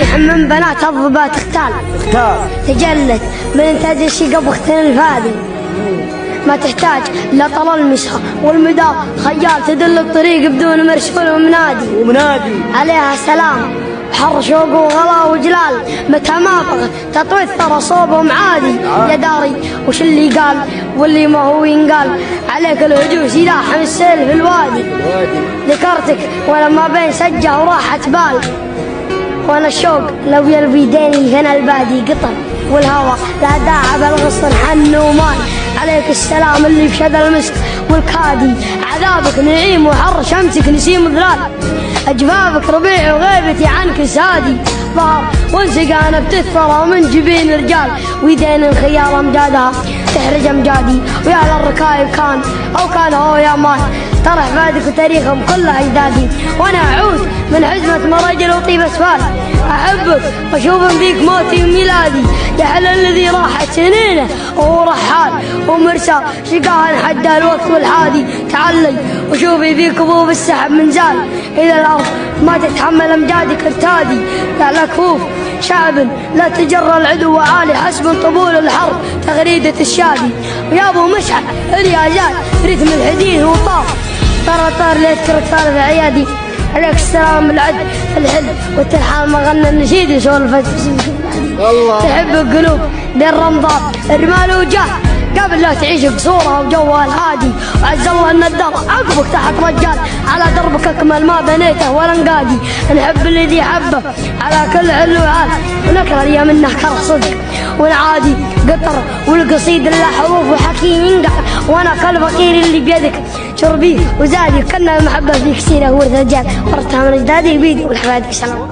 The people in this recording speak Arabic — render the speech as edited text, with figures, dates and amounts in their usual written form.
صريح من بنات الظبا تختال تجلت من انتاج الشقب اختن الفادي ما تحتاج لا طلال المشهى والمدار خيال تدل الطريق بدون مرشول ومنادي عليها سلام حر شوق وغلا وجلال متى ما بغت تطوي الثرى صوبهم عادي يا داري وش اللي قال واللي ما هو ينقال عليك الهجوم سلاح من السيل في الوادي ذكرتك ولما بين سجه وراحت بال وانا الشوق لو يلبي ديني الغنى البادي قطر والهوى لا داعى بالغصن حن ومال عليك السلام اللي في شذا المسك والكادي عذابك نعيم وحر شمسك نسيم ظلال أجفافك ربيع وغيبتي عنك سادي ظهر وانسقانا بتثرى من جبين رجال ويدين الخيال أمجادها تحرج أمجادي ويا للركايب كان أو كان هو يا مان طرح فادك وتاريخهم كله أجدادي وأنا أعود من حزمة مراجل وطيب أسفال أحبك وأشوف فيك موتي وميلادي يا حل الذي راحت سنينه وهو رحال ومرسى شقاها حتى الوقت والحادي تعلي وشوفي في كبوب السحب من زال إلى الأرض ما تتحمل أمجادك ارتادي لا كفوف شعب لا تجرى العدو وعالي حسب طبول الحرب تغريدة الشادي ويا أبو مشعل الياجات رتم الحديث وطاف طار ليذكرك طار في عيادي عليك السلام العد الحل والتلحان ما غنى النشيد يسولفت تحب القلوب دير رمضان الرمال وجاه قبل لا تعيش بصورة وجوها الهادي وعز الله ان الدار عقبك تحت رجال على دربك اكمل ما بنيته ولا انقادي نحب الذي حبه على كل علو وعال ونكره لي منه كره صدق ونعادي قطر والقصيد اللي حروف وحكي ينقع وانا كالفقير اللي بيدك شربيه وزادي كنا المحبه فيك سيره ورث رجال ورثها من اجدادي بيدي والحفادك سلام